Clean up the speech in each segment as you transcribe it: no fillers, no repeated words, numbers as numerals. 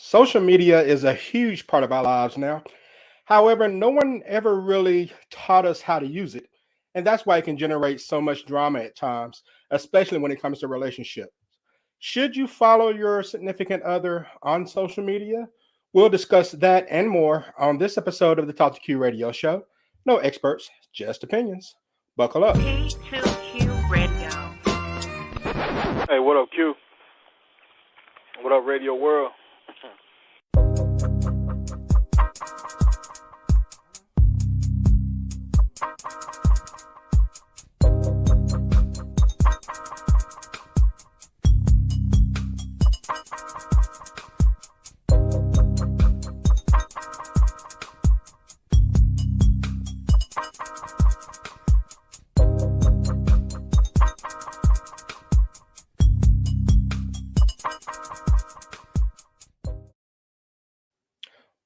Social media is a huge part of our lives now. However, no one ever really taught us how to use it. And that's why it can generate so much drama at times, especially when it comes to relationships. Should you follow your significant other on social media? We'll discuss that and more on this episode of the Talk to Q radio show. No experts, just opinions. Buckle up. T2Q Radio. Hey, what up, Q? What up, Radio World?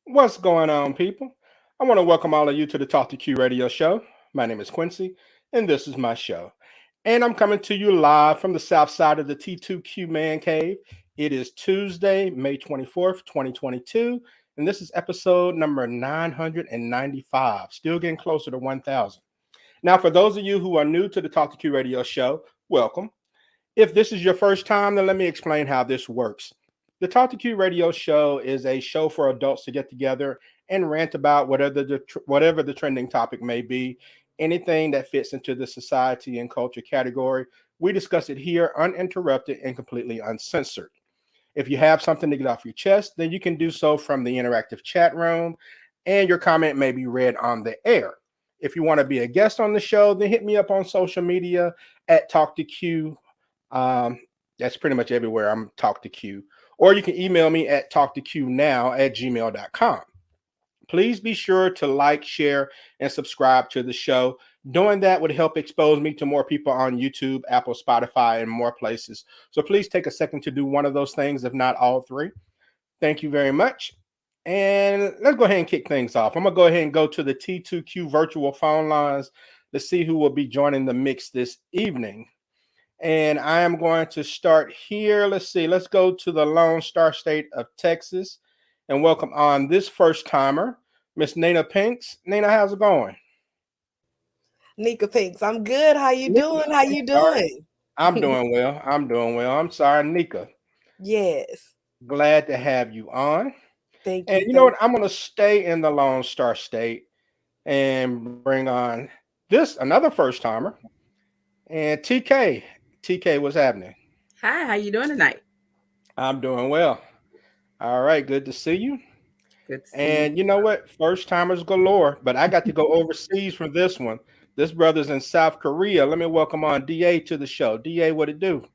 What's going on, people? I want to welcome all of you to the Talk to Q radio show. My name is Quincy, and this is my show. And I'm coming to you live from the south side of the T2Q Man Cave. It is Tuesday, May 24th, 2022, and this is episode number 995, still getting closer to 1,000. Now, for those of you who are new to the Talk to Q radio show, welcome. If this is your first time, then let me explain how this works. The Talk to Q radio show is a show for adults to get together and rant about whatever the trending topic may be, anything that fits into the society and culture category. We discuss it here uninterrupted and completely uncensored. If you have something to get off your chest, then you can do so from the interactive chat room, and your comment may be read on the air. If you want to be a guest on the show, then hit me up on social media at Talk to Q. That's pretty much everywhere. I'm Talk to Q. Or you can email me at talktoqnow@gmail.com. Please be sure to like, share, and subscribe to the show. Doing that would help expose me to more people on YouTube, Apple, Spotify, and more places. So please take a second to do one of those things, if not all three. Thank you very much. And let's go ahead and kick things off. I'm going to go ahead and go to the T2Q virtual phone lines to see who will be joining the mix this evening. And I am going to start here. Let's see. Let's go to the Lone Star State of Texas and welcome on this first timer, Miss Nina Pinks. Nina, how's it going? Nika Pinks, I'm good. How you doing? How you doing? I'm doing well. I'm sorry, Nika. Yes. Glad to have you on. Thank you. And you know what? I'm going to stay in the Lone Star State and bring on another first timer. And TK. TK, what's happening? Hi, how you doing tonight? I'm doing well. All right, good to see you. Good to see And you know what? First timers galore, but I got to go overseas for this one. This brother's in South Korea. Let me welcome on DA to the show. DA, what it do?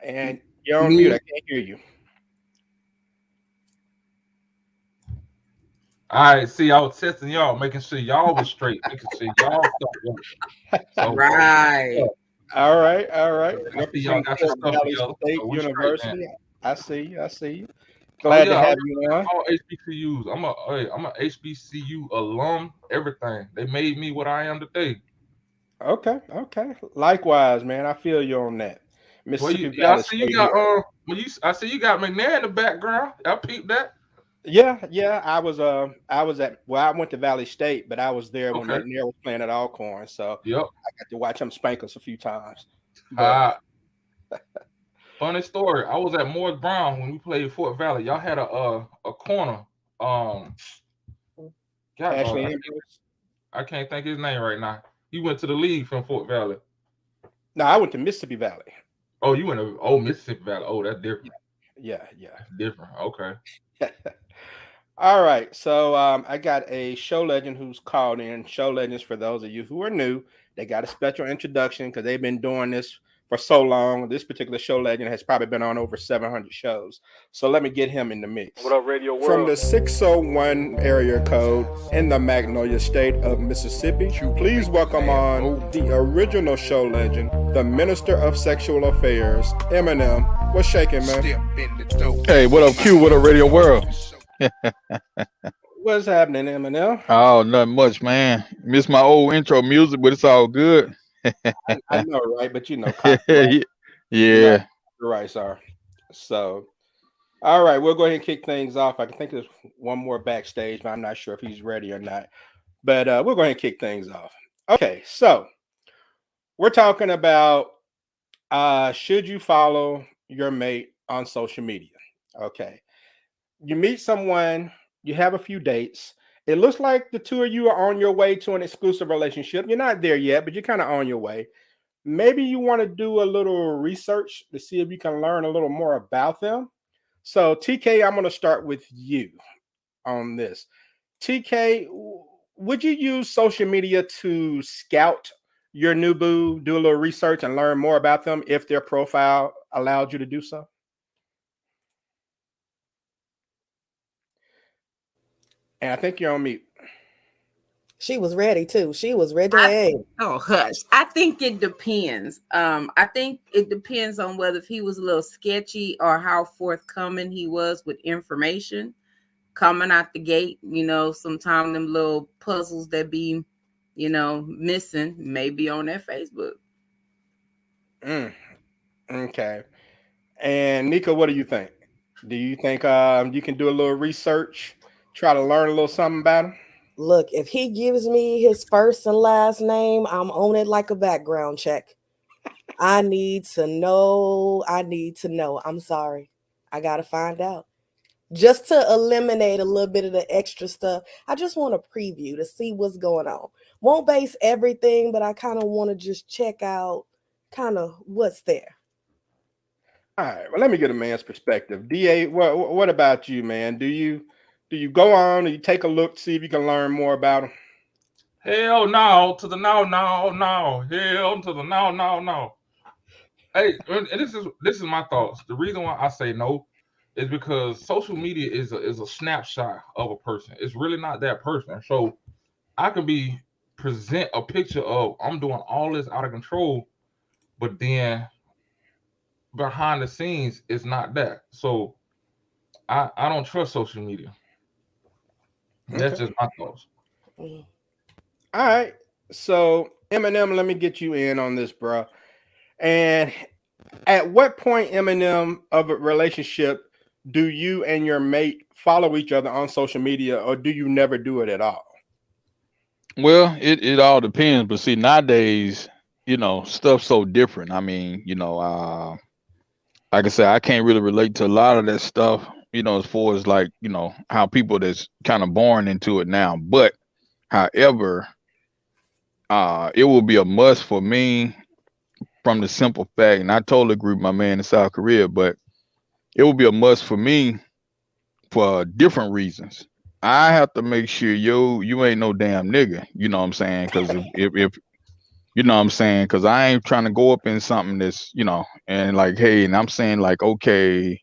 And you're on mute. I can't hear you. All right, see, I was testing y'all, making sure y'all was straight, making sure y'all so, right. All right. I see y'all got your stuff Valley together. State So University. I see you. Glad to have you on. All HBCUs. I'm a HBCU alum. Everything. They made me what I am today. Okay. Likewise, man. I feel you on that. Mississippi I see you got I see you got McNair in the background. I peeped that. Yeah. I went to Valley State, but I was there when McNair was playing at Alcorn, so yep. I got to watch him spank us a few times. Funny story. I was at Morris Brown when we played Fort Valley. Y'all had a corner. Ashley I can't think his name right now. He went to the league from Fort Valley. No, I went to Mississippi Valley. Oh, you went to Mississippi Valley. Oh, that's different. Yeah. Different. Okay. All right. So I got a show legend who's called in. Show legends, for those of you who are new, they got a special introduction because they've been doing this for so long. This particular show legend has probably been on over 700 shows. So let me get him in the mix. What up, Radio World? From the 601 area code in the Magnolia State of Mississippi, please welcome on the original show legend, the Minister of Sexual Affairs, Eminem. What's shaking, man? Hey, what up, Q? What up, Radio World? What's happening, Eminem? Oh, nothing much, man. Miss my old intro music, but it's all good. I know, right? But you know, Yeah. the rights are. So All right, we'll go ahead and kick things off. I think there's one more backstage, but I'm not sure if he's ready or not. But we'll go ahead and kick things off. Okay, so we're talking about should you follow your mate on social media? Okay, you meet someone, you have a few dates. It looks like the two of you are on your way to an exclusive relationship. You're not there yet, but you're kind of on your way. Maybe you want to do a little research to see if you can learn a little more about them. So, TK, I'm going to start with you on this. TK, would you use social media to scout your new boo, do a little research, and learn more about them if their profile allowed you to do so? And I think you're on mute. She was ready too. She was ready. Oh, hush. I think it depends. I think it depends on whether if he was a little sketchy or how forthcoming he was with information coming out the gate. You know, sometimes them little puzzles that be, missing maybe on their Facebook. Okay. And Nico, what do you think? Do you think you can do a little research, try to learn a little something about him? Look, if he gives me his first and last name, I'm on it like a background check. I need to know. I'm sorry. I got to find out. Just to eliminate a little bit of the extra stuff, I just want a preview to see what's going on. Won't base everything, but I kind of want to just check out kind of what's there. All right. Well, let me get a man's perspective. Da, what about you, man? Do you go on and you take a look to see if you can learn more about him? Hell no to the no. Hell to the no. Hey, and this is my thoughts. The reason why I say no is because social media is a snapshot of a person. It's really not that person. So I can present a picture of I'm doing all this out of control, but then behind the scenes it's not that. So I don't trust social media. That's Okay. just my thoughts. Mm. All right. So Eminem, let me get you in on this, bro. And at what point, Eminem, of a relationship do you and your mate follow each other on social media, or do you never do it at all? Well, it all depends. But see, nowadays, stuff's so different. I mean, like I said, I can't really relate to a lot of that stuff, as far as like, how people that's kind of born into it now. But however, it will be a must for me from the simple fact, and I totally agree with my man in South Korea, but it will be a must for me for different reasons. I have to make sure you ain't no damn nigga. You know what I'm saying? Because if you know what I'm saying, because I ain't trying to go up in something that's, and like, hey, and I'm saying like, okay,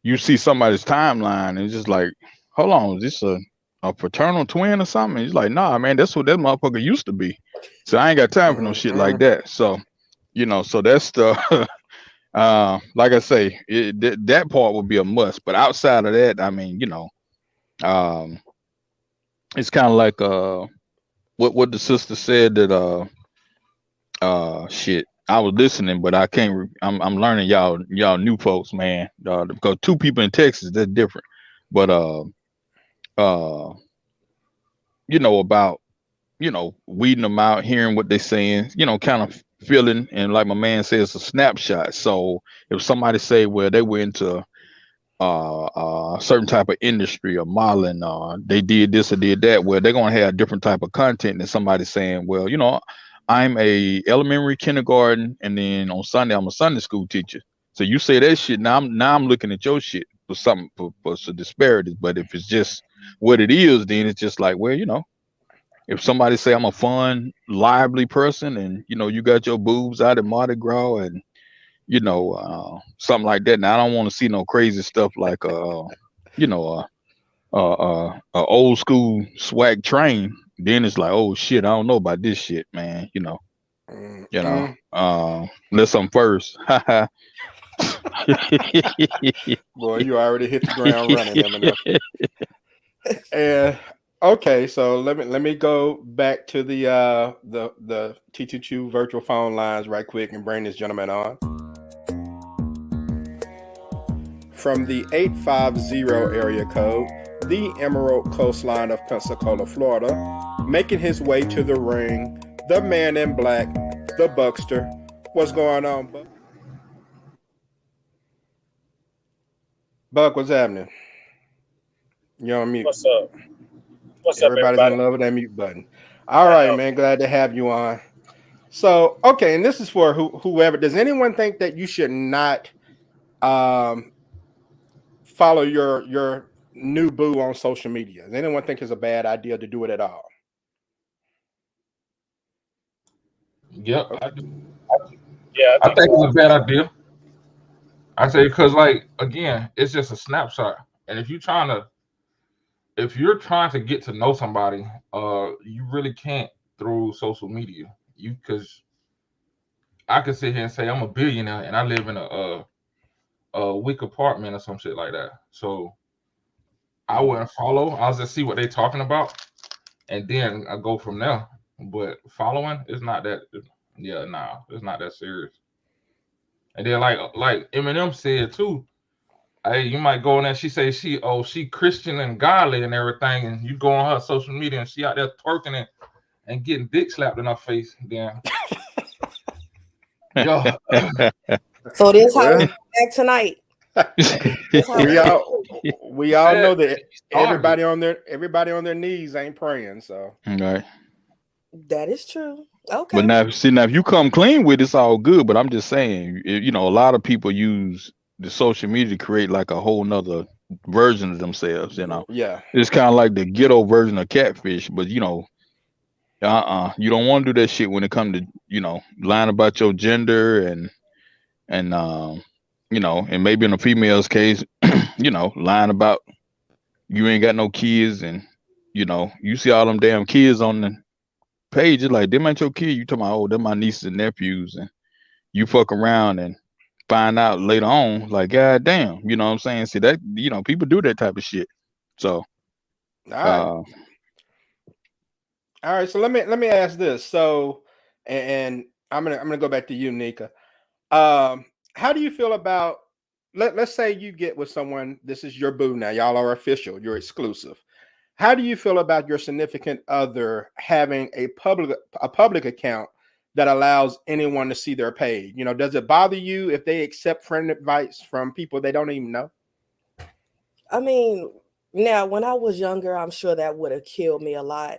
you see somebody's timeline and it's just like, hold on, is this a fraternal twin or something? And he's like, nah, man, that's what that motherfucker used to be. So I ain't got time for no shit like that. So, so that's the like I say, that part would be a must. But outside of that, I mean, um, it's kind of like what the sister said that shit. I was listening, but I can't. I'm learning y'all new folks, man. Because two people in Texas, that's different. But uh, about weeding them out, hearing what they're saying, kind of feeling, and like my man says, a snapshot. So if somebody say, well, they were into certain type of industry or modeling, they did this or did that, well, they're gonna have a different type of content than somebody saying, well, I'm a elementary, kindergarten, and then on Sunday I'm a Sunday school teacher. So you say that shit, now I'm looking at your shit for something for some disparities. But if it's just what it is, then it's just like, well, if somebody say I'm a fun, lively person, and you got your boobs out at Mardi Gras and something like that. Now I don't want to see no crazy stuff like you know, a old school swag train. Then it's like, oh shit, I don't know about this shit, man. Unless I'm first. Boy, you already hit the ground running, Eminem. And okay, so let me go back to the T22 virtual phone lines right quick and bring this gentleman on. from the 850 area code, the Emerald Coastline of Pensacola, Florida, making his way to the ring, the man in black, the Buckster. What's going on, Buck? Buck, what's happening? You're on mute. What's up? What's Everybody's up, in everybody? love with that mute button. All right, man. Glad to have you on. So, okay, and this is for whoever. Does anyone think that you should not follow your new boo on social media? Does anyone think it's a bad idea to do it at all? Yep. Yeah, I think it's a bad idea. I say because, like, again, it's just a snapshot, and if you're trying to get to know somebody, you really can't through social media. Because I could sit here and say I'm a billionaire and I live in a weak apartment or some shit like that. So I wouldn't follow. I'll just see what they're talking about, and then I go from there. But following is not that. Yeah, nah, it's not that serious. And then like Eminem said too, hey, you might go in there. She say she Christian and godly and everything, and you go on her social media and she out there twerking and getting dick slapped in her face. Then yeah. So this how we back tonight. we all know that everybody on their knees ain't praying. So right. That is true. Okay. But now if you come clean with it, it's all good. But I'm just saying, a lot of people use the social media to create like a whole nother version of themselves. Yeah, it's kind of like the ghetto version of catfish. But you don't want to do that shit when it comes to lying about your gender and and maybe in a female's case, lying about you ain't got no kids, and you see all them damn kids on the page. It's like, them ain't your kid. You talking about, oh, them my nieces and nephews, and you fuck around and find out later on, like, god damn, you know what I'm saying? See that, people do that type of shit. So all right. So let me ask this. So, and I'm gonna go back to you, Nika. How do you feel about, let's say you get with someone, this is your boo now, y'all are official, you're exclusive. How do you feel about your significant other having a public account that allows anyone to see their page? Does it bother you if they accept friend advice from people they don't even know? I mean, now when I was younger, I'm sure that would have killed me a lot.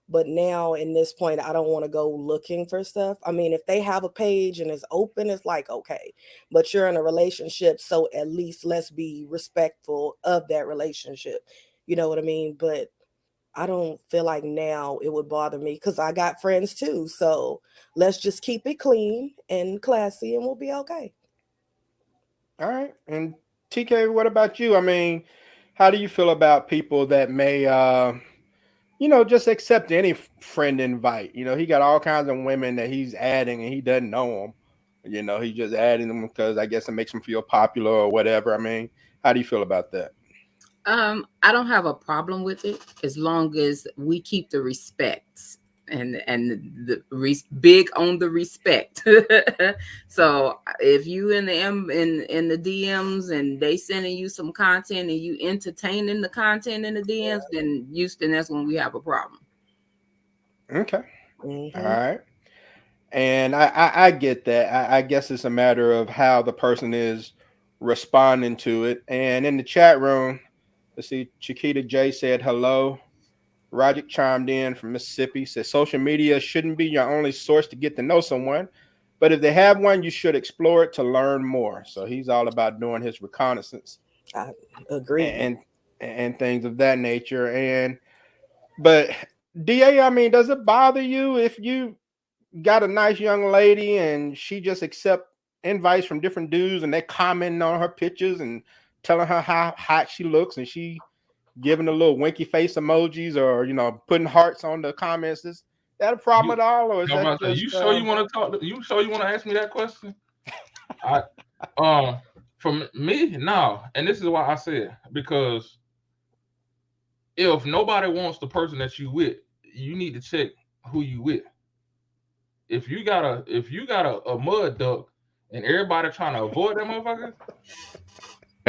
But now in this point, I don't want to go looking for stuff. I mean, if they have a page and it's open, it's like, okay, but you're in a relationship. So at least let's be respectful of that relationship. You know what I mean? But I don't feel like now it would bother me because I got friends too. So let's just keep it clean and classy and we'll be okay. All right. And TK, what about you? I mean, how do you feel about people that may just accept any friend invite? He got all kinds of women that he's adding and he doesn't know them. He's just adding them because I guess it makes him feel popular or whatever. I mean, how do you feel about that? I don't have a problem with it as long as we keep the respect and big on the respect. So if you in the DMs and they sending you some content and you entertaining the content in the DMs, then Houston, that's when we have a problem. Okay. Mm-hmm. All right. And I get that. I guess it's a matter of how the person is responding to it. And in the chat room, let's see, Chiquita J said hello. Roger chimed in from Mississippi, said social media shouldn't be your only source to get to know someone, but if they have one, you should explore it to learn more. So he's all about doing his reconnaissance. I agree. And things of that nature. But DA, I mean, does it bother you if you got a nice young lady and she just accept invites from different dudes and they commenting on her pictures and telling her how hot she looks and she giving a little winky face emojis or putting hearts on the comments? Is that a problem at all, or is that just, you sure you want to talk? You sure you want to ask me that question? For me, no. And this is why I said, because if nobody wants the person that you with, you need to check who you with. If you got a mud duck and everybody trying to avoid that motherfucker,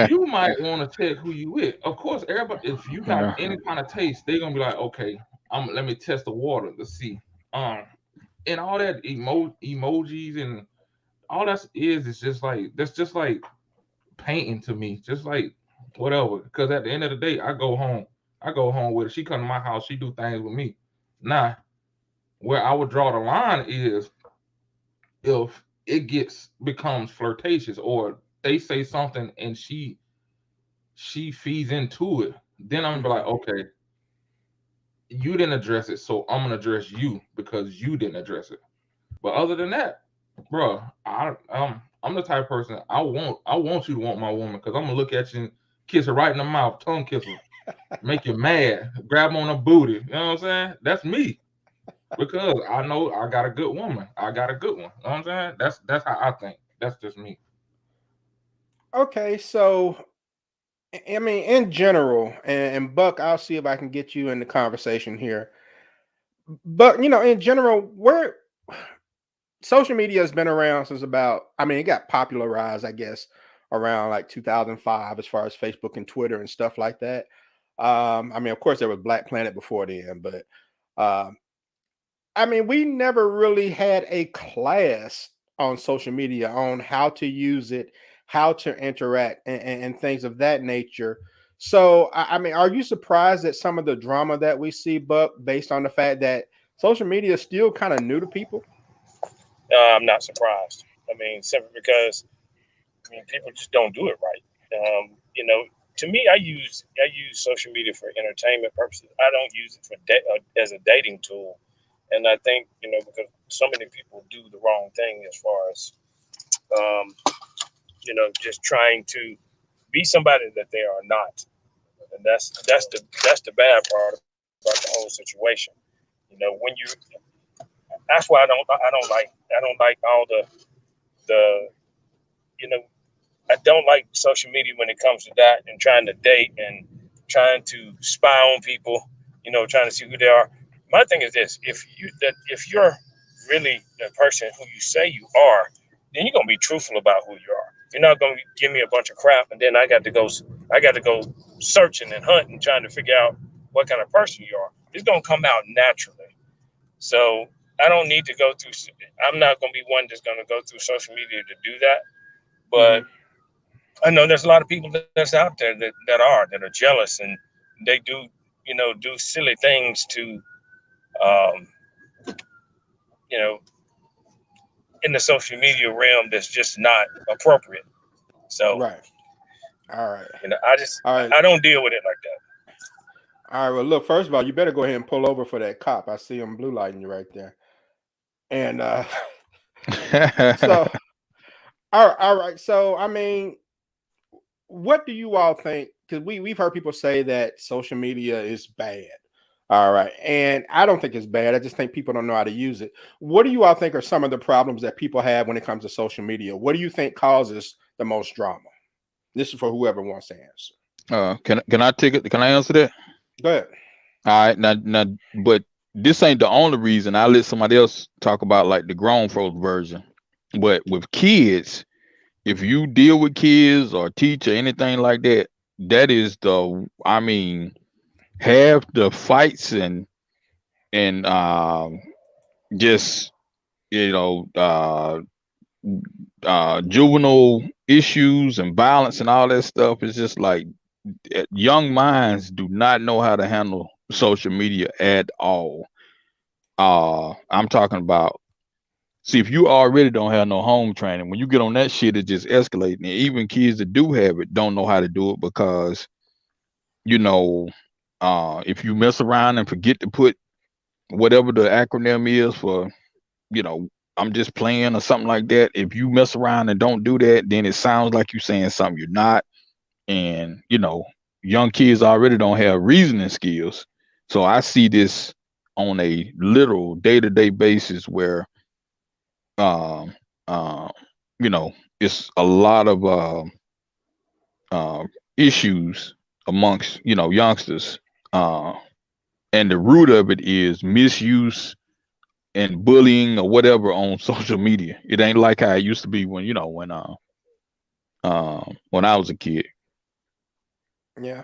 you might want to check who you with. Of course, everybody, if you got Yeah. any kind of taste, they're gonna be like, okay, let me test the water to see. And all that emojis and all that is just like that's just like painting to me, just like whatever. Because at the end of the day, I go home with her. She come to my house, she do things with me. Now, where I would draw the line is if it becomes flirtatious or they say something and she feeds into it, then I'm gonna be like, okay, you didn't address it, so I'm gonna address you because you didn't address it. But other than that, bro, I'm the type of person I want you to want my woman because I'm gonna look at you and kiss her right in the mouth, tongue kiss her, make you mad, grab on the booty. You know what I'm saying? That's me because I know I got a good woman. I got a good one. You know what I'm saying? That's how I think. That's just me. Okay, so I mean, in general, and Buck, I'll see if I can get you in the conversation here. But in general, where social media has been around since about, I mean, it got popularized, I guess, around like 2005 as far as Facebook and Twitter and stuff like that. I mean, of course, there was Black Planet before then, but um, I mean, we never really had a class on social media on how to use it, how to interact, and things of that nature. So, I mean, are you surprised at some of the drama that we see, Buck, based on the fact that social media is still kind of new to people? I'm not surprised. I mean, simply because people just don't do it right. To me, I use social media for entertainment purposes. I don't use it for as a dating tool, and I think because so many people do the wrong thing as far as um, just trying to be somebody that they are not, and that's the bad part about the whole situation. When you that's why I don't like all the you know I don't like social media when it comes to that and trying to date and trying to spy on people, trying to see who they are. My thing is this: if you're really the person who you say you are, then you're gonna be truthful about who you are. You're not gonna give me a bunch of crap and then I got to go searching and hunting trying to figure out what kind of person you are. It's gonna come out naturally. So I don't need to go through. I'm not gonna be one that's gonna go through social media to do that. Hmm. But I know there's a lot of people that's out there that are jealous and they do silly things to um, you know in the social media realm that's just not appropriate. So Right. All right. I just All right. I don't deal with it like that. All right. Well, look, first of all, you better go ahead and pull over for that cop. I see him blue lighting you right there. And so, all right. So, I mean, what do you all think? Because we've heard people say that social media is bad. All right. And I don't think it's bad. I just think people don't know how to use it. What do you all think are some of the problems that people have when it comes to social media? What do you think causes the most drama? This is for whoever wants to answer. can I take it? Can I answer that? Go ahead. All right, now, but this ain't the only reason. I let somebody else talk about like the grown folks version. But with kids, if you deal with kids or teach or anything like that, that is I mean, have the fights and just you know juvenile issues and violence and all that stuff is just like young minds do not know how to handle social media at all. I'm talking about, see, if you already don't have no home training, when you get on that shit, it just escalates. And even kids that do have it don't know how to do it because, you know, if you mess around and forget to put whatever the acronym is for, you know, I'm just playing or something like that. If you mess around and don't do that, then it sounds like you're saying something you're not. And, you know, young kids already don't have reasoning skills. So I see this on a literal day-to-day basis where um uh, you know, it's a lot of uh, issues amongst, you know, youngsters. Uh, and the root of it is misuse and bullying or whatever on social media. It ain't like how it used to be when, you know, when I was a kid. Yeah.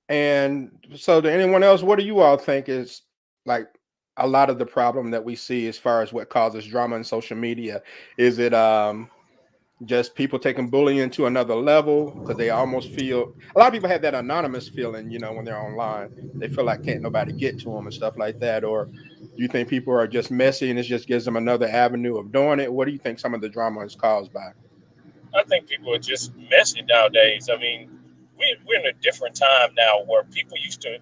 And so, to anyone else, what do you all think is like a lot of the problem that we see as far as what causes drama in social media? Is it just people taking bullying to another level because they almost feel a lot of people have that anonymous feeling, when they're online, they feel like can't nobody get to them and stuff like that? Or do you think people are just messy and it just gives them another avenue of doing it? What do you think some of the drama is caused by? I think people are just messy nowadays. I mean, we're in a different time now where people used to,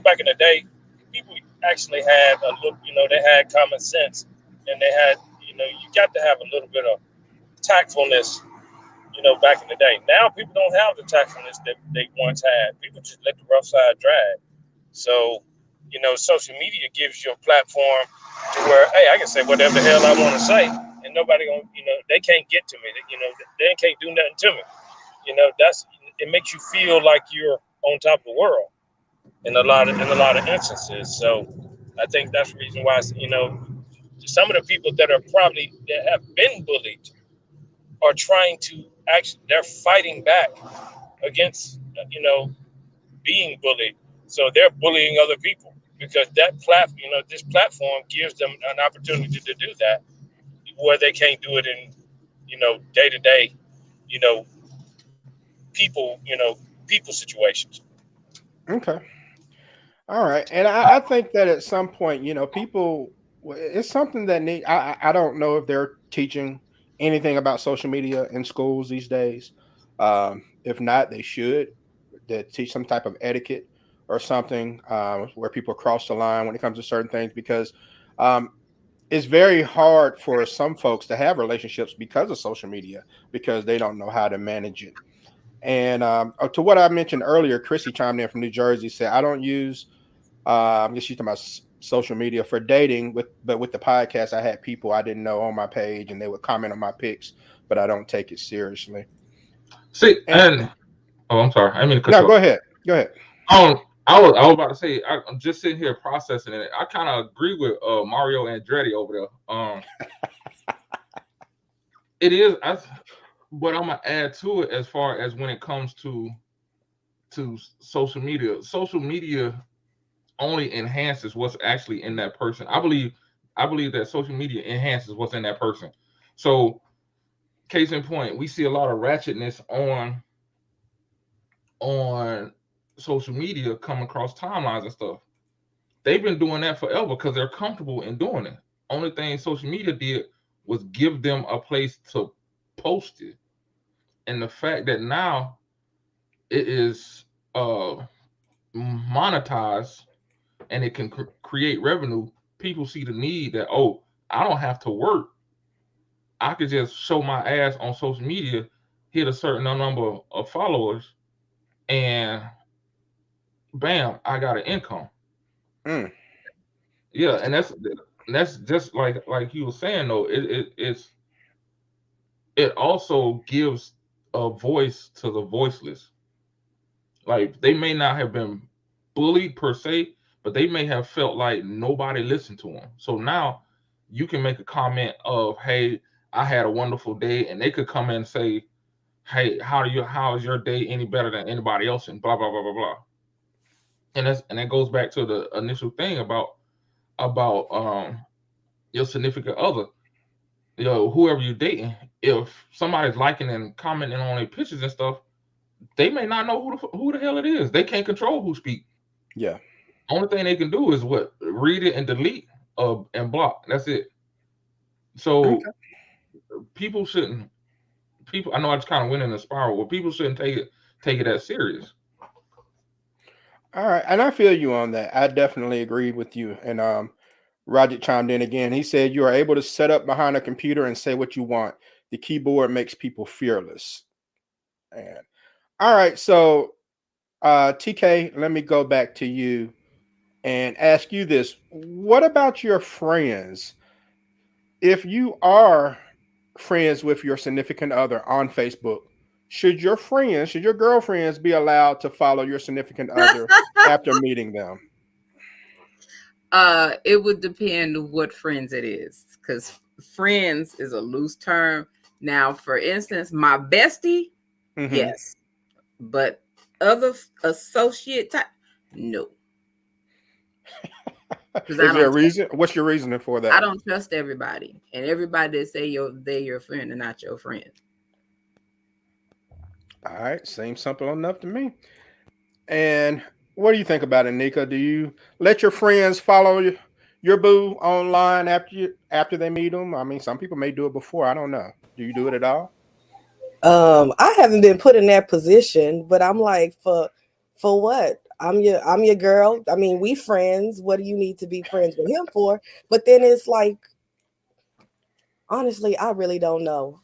back in the day, people actually had a look, they had common sense and they had, you got to have a little bit of tactfulness, back in the day. Now people don't have the tactfulness that they once had. People just let the rough side drag. So, social media gives you a platform to where, hey, I can say whatever the hell I want to say, and nobody gonna, they can't get to me. They can't do nothing to me. It makes you feel like you're on top of the world in a lot of instances. So, I think that's the reason why, some of the people that have been bullied are trying to they're fighting back against, being bullied. So they're bullying other people because this platform gives them an opportunity to do that where they can't do it in, day to day, you know, people, people situations. Okay. All right. And I think that at some point, people, it's something that I don't know if they're teaching anything about social media in schools these days. If not, they should. They teach some type of etiquette or something where people cross the line when it comes to certain things, because um, it's very hard for some folks to have relationships because of social media because they don't know how to manage it. And to what I mentioned earlier, Chrissy chimed in from New Jersey, said, I don't use I'm just using my social media for dating, but with the podcast, I had people I didn't know on my page, and they would comment on my pics, but I don't take it seriously. See, And and oh, I'm sorry, I didn't mean to cut no, you go off. ahead, go ahead. I was about to say, I'm just sitting here processing it. I kind of agree with Mario Andretti over there. It is, but I'm gonna add to it as far as when it comes to social media. Social media only enhances what's actually in that person. I believe that social media enhances what's in that person. So, case in point, we see a lot of ratchetness on social media come across timelines and stuff. They've been doing that forever because they're comfortable in doing it. Only thing social media did was give them a place to post it. And the fact that now it is monetized and it can create revenue, people see the need that, oh, I don't have to work. I could just show my ass on social media, hit a certain number of followers, and bam, I got an income. Mm, Yeah, and that's just like you were saying though. It also gives a voice to the voiceless. Like they may not have been bullied per se, but they may have felt like nobody listened to them. So now you can make a comment of, "Hey, I had a wonderful day," and they could come in and say, "Hey, how is your day any better than anybody else?" And blah blah blah blah blah. And that goes back to the initial thing about your significant other, whoever you're dating. If somebody's liking and commenting on their pictures and stuff, they may not know who the hell it is. They can't control who speak. yeah. Only thing they can do is what, read it and delete and block. That's it. So Okay. people shouldn't. People, I know I just kind of went in a spiral, but people shouldn't take it as serious. All right. And I feel you on that. I definitely agree with you. And Roger chimed in again. He said, you are able to set up behind a computer and say what you want. The keyboard makes people fearless. And all right. So TK, let me go back to you and ask you this. What about your friends? If you are friends with your significant other on Facebook, should your girlfriends be allowed to follow your significant other after meeting them? It would depend what friends it is, because friends is a loose term. Now, for instance, my bestie, Hmm. yes, but other associate type, no. Is there a reason? What's your reasoning for that? I don't trust everybody, and everybody that say they're your friend and not your friend. All right, seems simple enough to me. And what do you think about it, Nika? Do you let your friends follow your boo online after they meet them? I mean, some people may do it before. I don't know. Do you do it at all? I haven't been put in that position, but I'm like, for what? I'm your girl. I mean, we friends. What do you need to be friends with him for? But then it's like, honestly, I really don't know.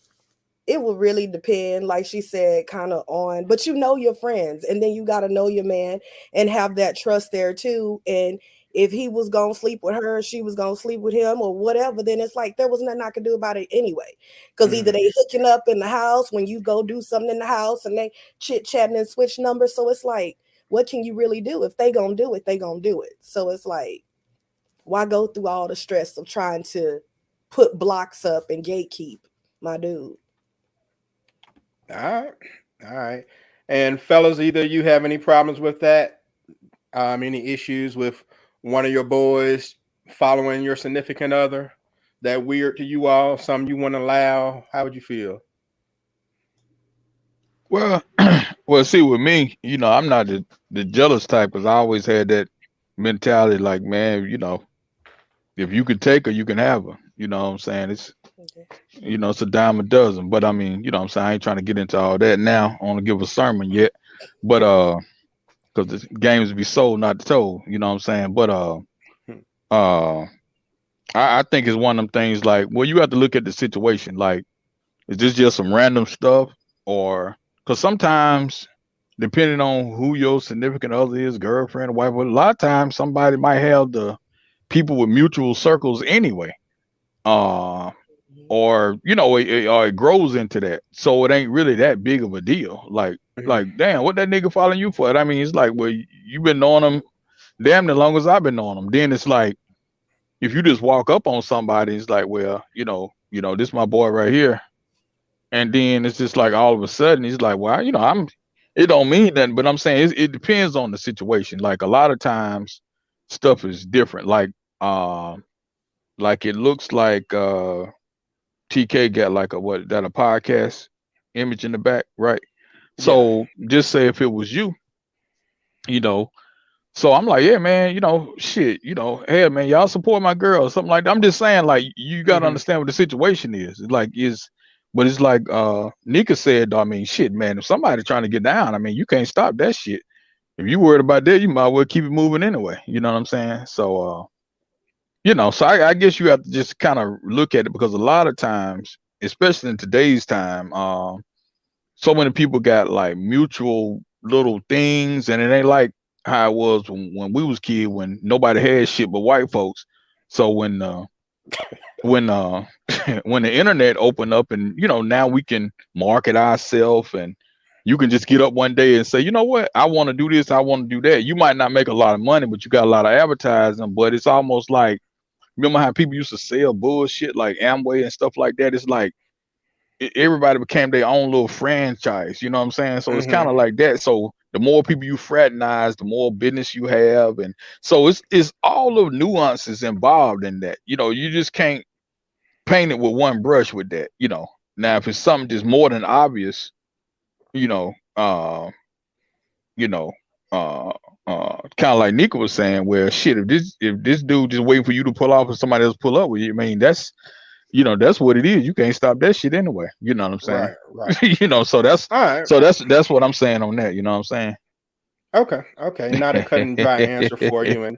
It will really depend, like she said, kind of on, but you know your friends, and then you got to know your man and have that trust there too. And if he was gonna sleep with her, she was gonna sleep with him, or whatever, then it's like there was nothing I could do about it anyway. Because either they hooking up in the house when you go do something in the house, and they chit chatting and switch numbers. So it's like, what can you really do? If they gonna do it, they gonna do it. So it's like, why go through all the stress of trying to put blocks up and gatekeep my dude? All right. All right. And fellas, either you have any problems with that? Any issues with one of your boys following your significant other? That weird to you all? Something you want to allow? How would you feel? Well, well, see, with me, I'm not the jealous type, because I always had that mentality, like, man, if you could take her, you can have her. You know what I'm saying? Okay. It's a dime a dozen. But I mean, what I'm saying, I ain't trying to get into all that now. I want to give a sermon yet. But because the games be sold, not told, you know what I'm saying? But uh I think it's one of them things, like, well, you have to look at the situation. Like, is this just some random stuff? Or because sometimes, depending on who your significant other is, girlfriend, wife, but a lot of times somebody might have the people with mutual circles anyway. Uh or it grows into that. So it ain't really that big of a deal. Like damn, what that nigga following you for? I mean, it's like, well, you've been knowing him damn the long as I've been knowing him. Then it's like, if you just walk up on somebody, it's like, well, this my boy right here. And then it's just like, all of a sudden, it's like, well, it don't mean nothing, but I'm saying it depends on the situation. Like, a lot of times stuff is different. Like it looks like TK got like a podcast image in the back, right? So just say if it was you, you know, so I'm like, yeah, man, shit, hey, man, y'all support my girl or something like that. I'm just saying, like, you got to understand what the situation is. But it's like Nika said, I mean, shit, man, if somebody trying to get down, I mean, you can't stop that shit. If you worried about that, you might well keep it moving anyway. You know what I'm saying? So, so I guess you have to just kind of look at it, because a lot of times, especially in today's time, so many people got like mutual little things, and it ain't like how it was when we was kids, when nobody had shit but white folks. So when when the internet opened up, and now we can market ourselves, and you can just get up one day and say, you know what, I want to do this, I want to do that. You might not make a lot of money, but you got a lot of advertising. But it's almost like, remember how people used to sell bullshit like Amway and stuff like that? It's like everybody became their own little franchise. You know what I'm saying? So it's kind of like that. So the more people you fraternize, the more business you have, and so it's all of nuances involved in that. You just can't paint it with one brush with that. Now if it's something just more than obvious, you know, uh, you know, uh, kind of like Nika was saying, where shit, if this dude just waiting for you to pull off and somebody else pull up with you, I mean, that's what it is. You can't stop that shit anyway. You know what I'm saying? Right. So that's All right. that's what I'm saying on that. You know what I'm saying? Okay. Not a cut and dry answer for you. And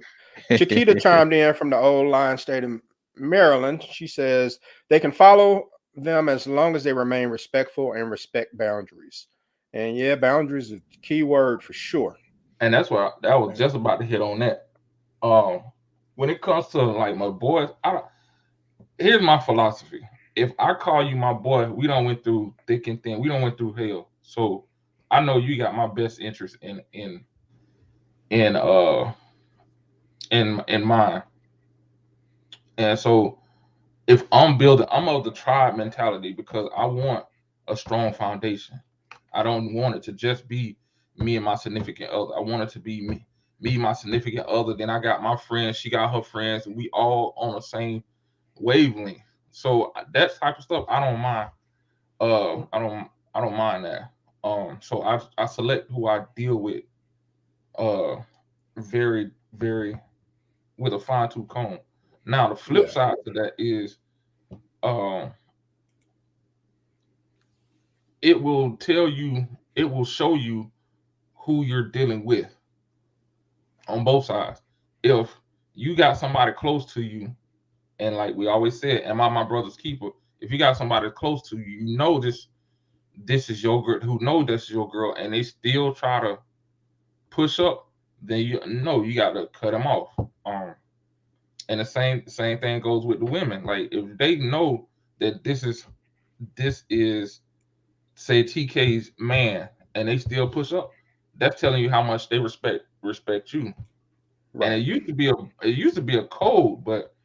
Chiquita chimed in from the old line state of Maryland. She says they can follow them as long as they remain respectful and respect boundaries. And yeah, boundaries is the key word for sure. And that's what I was just about to hit on that. When it comes to like my boys, here's my philosophy. If I call you my boy, we don't went through thick and thin. We don't went through hell. So I know you got my best interest in mind. And so if I'm of the tribe mentality, because I want a strong foundation. I don't want it to just be me and my significant other. I want it to be me, my significant other. Then I got my friends, she got her friends, and we all on the same wavelength. So that type of stuff, I don't mind. I don't mind that. So I select who I deal with. Very, very with a fine tooth comb. Now the flip Yeah. side to that is, it will tell you, it will show you who you're dealing with on both sides. If you got somebody close to you, and like we always said, am I my brother's keeper? If you got somebody close to you, you know this is your girl, who know this is your girl, and they still try to push up, then you know you got to cut them off. And the same thing goes with the women. Like if they know that this is say TK's man, and they still push up, that's telling you how much they respect you. And Right. it used to be a code, but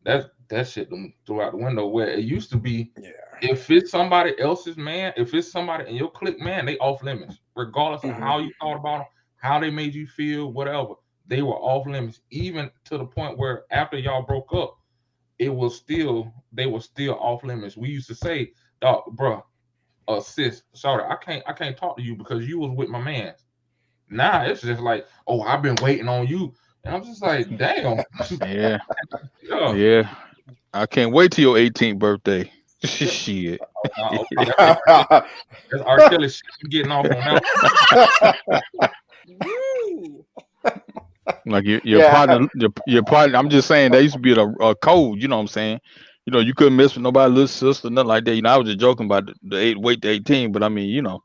that shit threw out the window. Where it used to be, Yeah. if it's somebody else's man, if it's somebody in your clique, man, they off limits, regardless of Mm-hmm. how you thought about them, how they made you feel, whatever. They were off limits, even to the point where after y'all broke up, they were still off limits. We used to say, "Dog, bro, sis, sorry, I can't talk to you because you was with my man." Now it's just like, "Oh, I've been waiting on you," and I'm just like, "Damn, Yeah, yeah." yeah. I can't wait till your 18th birthday. Shit. Nah, okay, that's R. Kelly shit. I'm getting off on that. Woo! Like your Yeah. your partner. I'm just saying, there used to be a code. You know what I'm saying? You know, you couldn't mess with nobody's little sister, nothing like that. You know, I was just joking about wait to 18, but I mean, you know,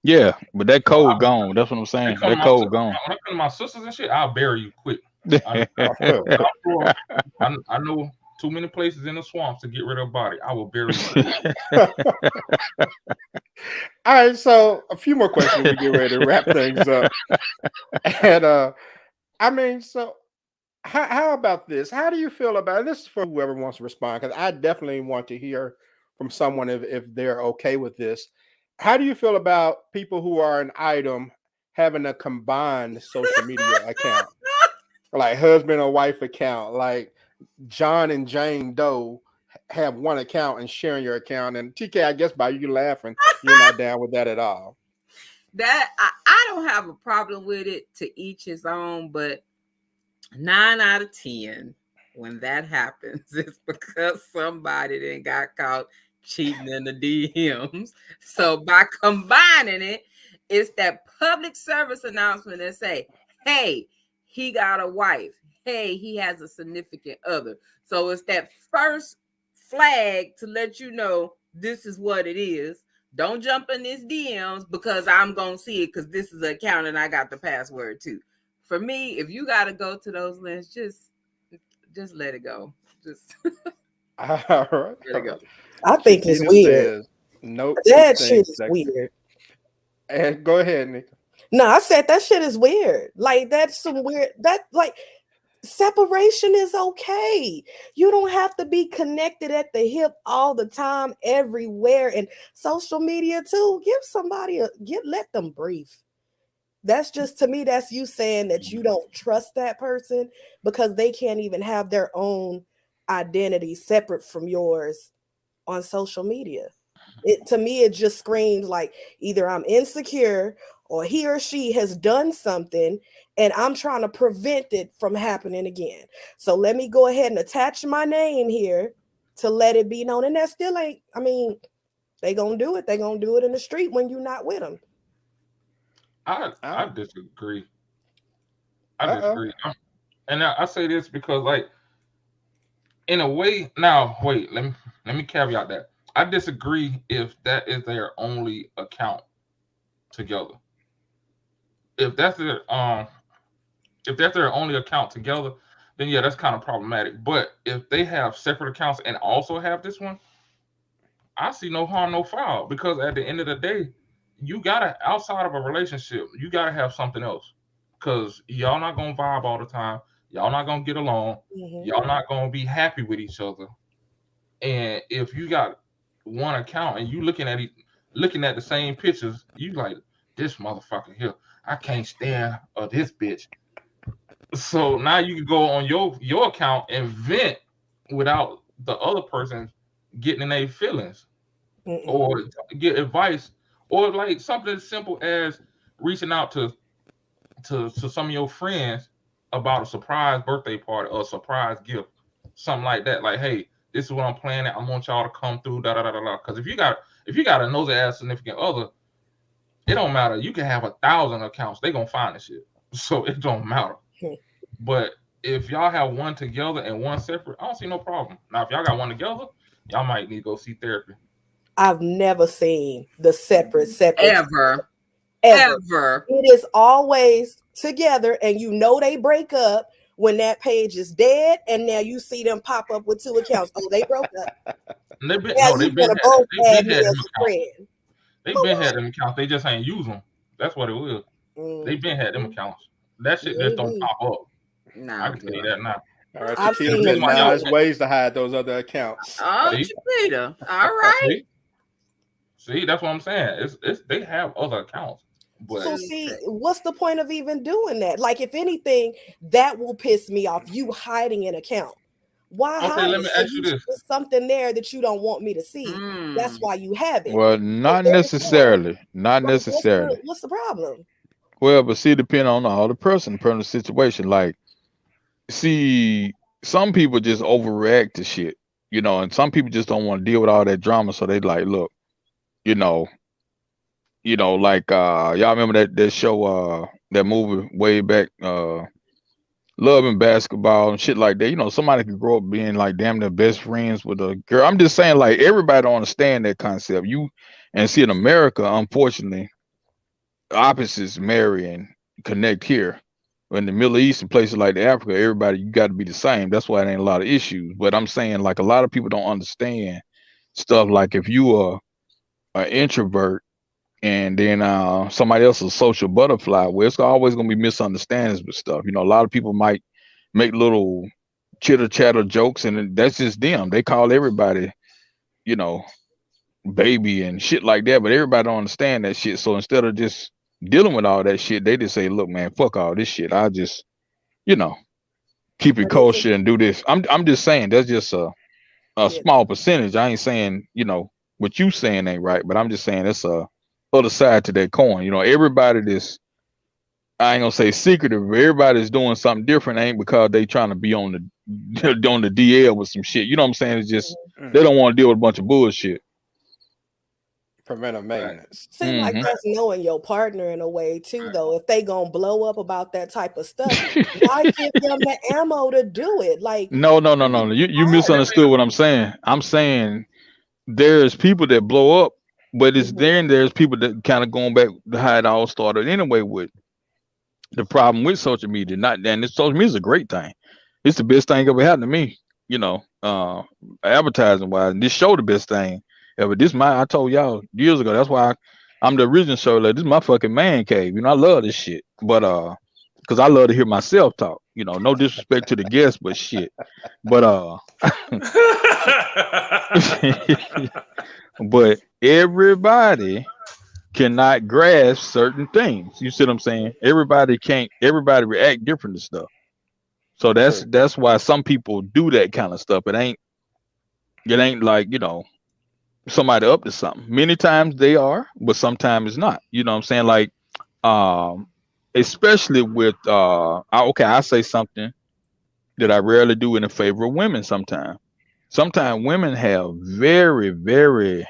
yeah. But that No, code gone. That's what I'm when saying. it come to That my code gone. when I come to my sisters and shit, I'll bury you quick. I, I know too many places in the swamps to get rid of a body. I will bury you quick. All right. So a few more questions. We get ready to wrap things up. And I mean, so how about this? How do you feel about this? Is for whoever wants to respond, because I definitely want to hear from someone if they're okay with this. How do you feel about people who are an item having a combined social media account, like husband or wife account, like John and Jane Doe have one account and sharing your account? And TK, I guess by you laughing, you're not down with that at all. That I don't have a problem with it, to each his own, but 9 out of 10, when that happens, it's because somebody then got caught cheating in the DMs. So by combining it, it's that public service announcement that say, hey, he got a wife. Hey, he has a significant other. So it's that first flag to let you know this is what it is. Don't jump in these DMs because I'm going to see it because this is an account and I got the password too. For me, if you got to go to those links, just let it go. Just All right. let it go. I think it's Chiquita weird. says, nope, she That thinks shit is that. weird. And go ahead, Nick. No, I said that shit is weird. Like that's some weird. That like separation is okay. You don't have to be connected at the hip all the time, everywhere, and social media too. Give somebody let them breathe. That's just, to me, that's you saying that you don't trust that person because they can't even have their own identity separate from yours on social media. To me, it just screams like either I'm insecure or he or she has done something and I'm trying to prevent it from happening again. So let me go ahead and attach my name here to let it be known. And that still ain't, I mean, they gonna do it. They gonna do it in the street when you're not with them. I disagree. I Uh-oh. disagree. And I say this because, like, in a way, now wait, let me caveat that. I disagree if that is their only account together. If that's their only account together, then yeah, that's kind of problematic. But if they have separate accounts and also have this one, I see no harm, no foul. Because at the end of the day, you gotta, outside of a relationship, you gotta have something else. Because y'all not gonna vibe all the time. Y'all not gonna get along. Mm-hmm. Y'all not gonna be happy with each other. And if you got one account and you looking at the same pictures, you like, this motherfucker here. I can't stand this bitch. So now you can go on your account and vent without the other person getting in their feelings or get advice or like something as simple as reaching out to some of your friends about a surprise birthday party or a surprise gift, something like that. Like, hey, this is what I'm planning. I want y'all to come through. Da da da da da. Because if you got a nosy ass significant other, it don't matter. You can have 1,000 accounts. They gonna find the shit. So it don't matter. But if y'all have one together and one separate, I don't see no problem. Now, if y'all got one together, y'all might need to go see therapy. I've never seen the separate. Ever. It is always together, and you know they break up when that page is dead, and now you see them pop up with 2 accounts. Oh, they broke up. They've been Now had you gonna both add me as a friend. They've been had them accounts. They just ain't use them. That's what it was. They've been had them accounts. That shit just don't pop up. Nah, I can tell you that now. All right, I've Chiquita seen said them. now there's ways to hide those other accounts. Oh, Chiquita. All right. See, that's what I'm saying. It's they have other accounts. But So see, what's the point of even doing that? Like, if anything, that will piss me off. You hiding an account. Why hide let it? me So ask you this. there's something there that you don't want me to see. That's why you have it. Well, not necessarily. Not necessarily. What's the problem? Well, but see, depending on all the person situation. Like, see, some people just overreact to shit, and some people just don't want to deal with all that drama. So they like, look, like y'all remember that show, that movie way back, Love and Basketball and shit like that. Somebody could grow up being like damn near best friends with a girl. I'm just saying, like, everybody don't understand that concept. And see, in America, unfortunately, opposites marry and connect here. In the Middle East and places like Africa, everybody, you got to be the same. That's why it ain't a lot of issues. But I'm saying, like, a lot of people don't understand stuff. Like, if you are an introvert and then somebody else is a social butterfly, well, it's always gonna be misunderstandings with stuff. A lot of people might make little chitter chatter jokes, and that's just them. They call everybody, baby and shit like that, but everybody don't understand that shit. So instead of just dealing with all that shit, they just say, look, man, fuck all this shit. I just, keep it kosher and do this. I'm just saying that's just a small percentage. I ain't saying, what you saying ain't right, but I'm just saying it's a other side to that coin. Everybody this, I ain't gonna say secretive, but everybody's doing something different. Ain't because they trying to be on the on the DL with some shit. You know what I'm saying? It's just they don't want to deal with a bunch of bullshit. Preventive maintenance. Seems like that's knowing your partner in a way too, though. If they gonna blow up about that type of stuff, why give them the ammo to do it? Like, no. You misunderstood what I'm saying. I'm saying there's people that blow up, but there's people that kind of going back to how it all started anyway. With the problem with social media, social media is a great thing. It's the best thing ever happened to me. Advertising wise, and this show the best thing ever. I told y'all years ago. That's why I'm the original show. Like, this is my fucking man cave. I love this shit, but because I love to hear myself talk. No disrespect to the guests, but shit. But but everybody cannot grasp certain things. You see what I'm saying? Everybody react different to stuff. So that's why some people do that kind of stuff. It ain't like, somebody up to something. Many times they are, but sometimes it's not. You know what I'm saying? Like, especially with I say something that I rarely do in the favor of women sometimes. Sometimes women have very, very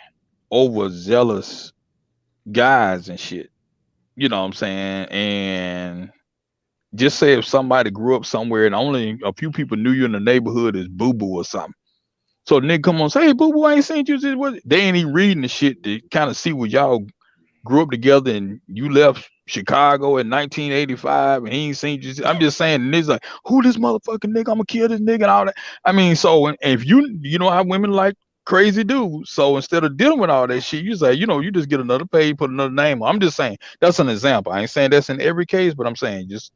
overzealous guys and shit. You know what I'm saying? And just say if somebody grew up somewhere and only a few people knew you in the neighborhood as Boo Boo or something. So the nigga come on and say, hey, Boo Boo, I ain't seen you. They ain't even reading the shit to kind of see what y'all grew up together and you left Chicago in 1985 and he ain't seen you. I'm just saying, and he's like, who this motherfucking nigga? I'm gonna kill this nigga and all that. I mean, so if you know how women like crazy dudes. So instead of dealing with all that shit, you say, you just get another page, put another name on. I'm just saying that's an example. I ain't saying that's in every case, but I'm saying just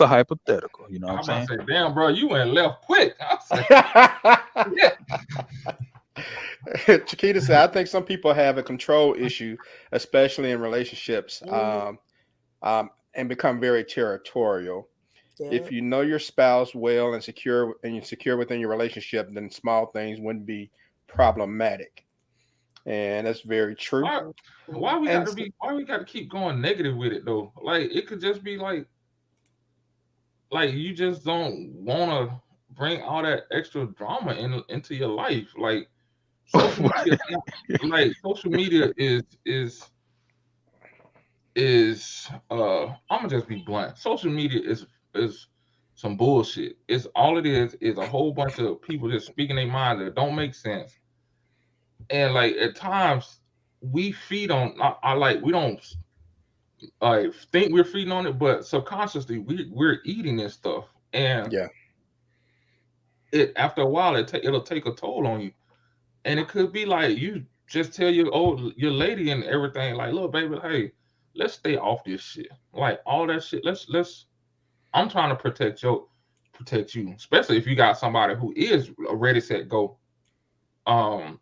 a hypothetical. You know what I'm saying? Say, damn, bro, you went left quick. Chiquita said, I think some people have a control issue, especially in relationships. and become very territorial. Yeah. If you know your spouse well and you're secure within your relationship, then small things wouldn't be problematic. And that's very true. Why And why we got to keep going negative with it though? Like it could just be like you just don't want to bring all that extra drama into your life. Like social media, social media is I'm gonna just be blunt. Social media is some bullshit. It's all it is a whole bunch of people just speaking their mind that don't make sense. And like at times we feed on I like we don't like think we're feeding on it, but subconsciously we're eating this stuff. And yeah, it after a while it'll take a toll on you. And it could be like you just tell your lady and everything, like, look, baby, hey, let's stay off this shit. Like all that shit. Let's I'm trying to protect you, especially if you got somebody who is ready, set, go. Um,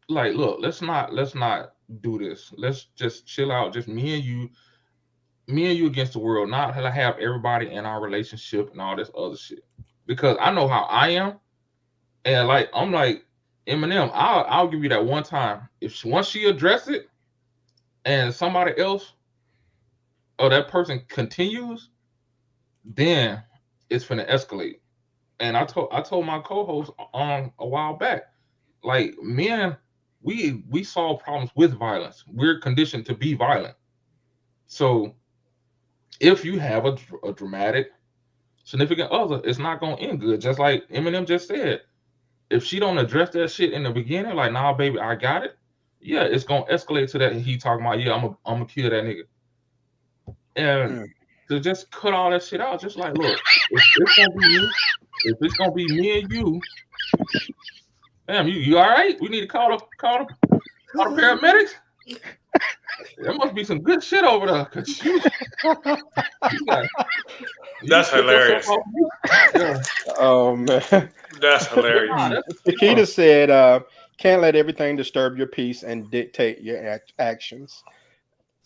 like, look, let's not do this. Let's just chill out, just me and you against the world, not have everybody in our relationship and all this other shit. Because I know how I am, and like I'm like Eminem, I'll give you that one time. Once she address it and somebody else or that person continues, then it's finna escalate. And I told my co-host on a while back, like men, we solve problems with violence. We're conditioned to be violent. So if you have a dramatic significant other, it's not gonna end good. Just like Eminem just said, if she don't address that shit in the beginning, like, nah, baby, I got it. Yeah, it's gonna escalate to that. He talking about, yeah, I'm gonna kill that nigga. And mm, to just cut all that shit out, just like, look, if it's gonna be me and you, damn, you all right? We need to call the paramedics. There must be some good shit over there, cause you got That's took yourself hilarious. off mute. Yeah. oh man, That's hilarious. Nah, that's Chiquita said, "Can't let everything disturb your peace and dictate your actions."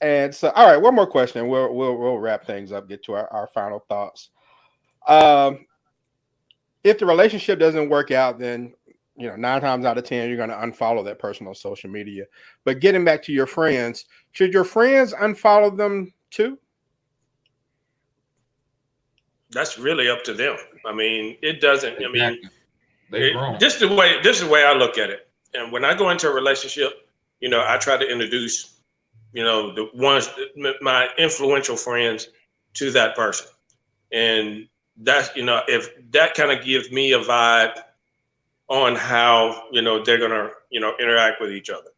And so, all right, one more question. We'll wrap things up. Get to our final thoughts. Um, if the relationship doesn't work out, then 9 times out of 10 you're going to unfollow that person on social media. But getting back to your friends, should your friends unfollow them too? That's really up to them. I mean, it doesn't. I mean, exactly. They grown. this is the way I look at it. And when I go into a relationship, I try to introduce, the ones my influential friends to that person, and that's if that kind of gives me a vibe on how they're gonna interact with each other.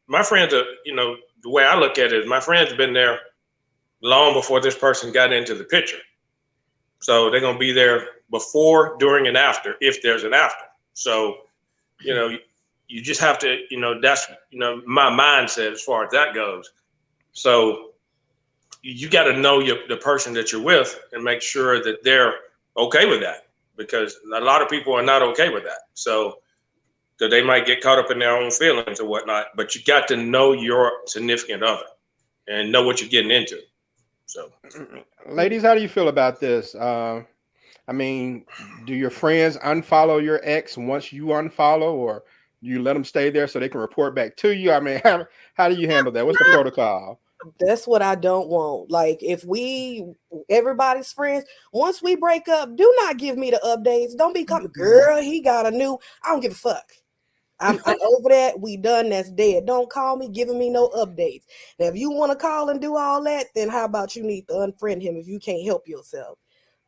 My friends are the way I look at it is my friends have been there long before this person got into the picture. So they're going to be there before, during, and after, if there's an after. So, you just have to, that's, my mindset as far as that goes. So you got to know the person that you're with and make sure that they're okay with that, because a lot of people are not okay with that. So that they might get caught up in their own feelings or whatnot, but you got to know your significant other and know what you're getting into. So, Ladies, how do you feel about this? I mean, do your friends unfollow your ex once you unfollow, or do you let them stay there so they can report back to you? I mean, how do you handle that? What's the protocol? That's what I don't want. Like, if everybody's friends, once we break up, do not give me the updates. Don't be coming, girl, he got a new, I don't give a fuck. I'm over that. We done. That's dead. Don't call me giving me no updates. Now, if you want to call and do all that, then how about you need to unfriend him if you can't help yourself?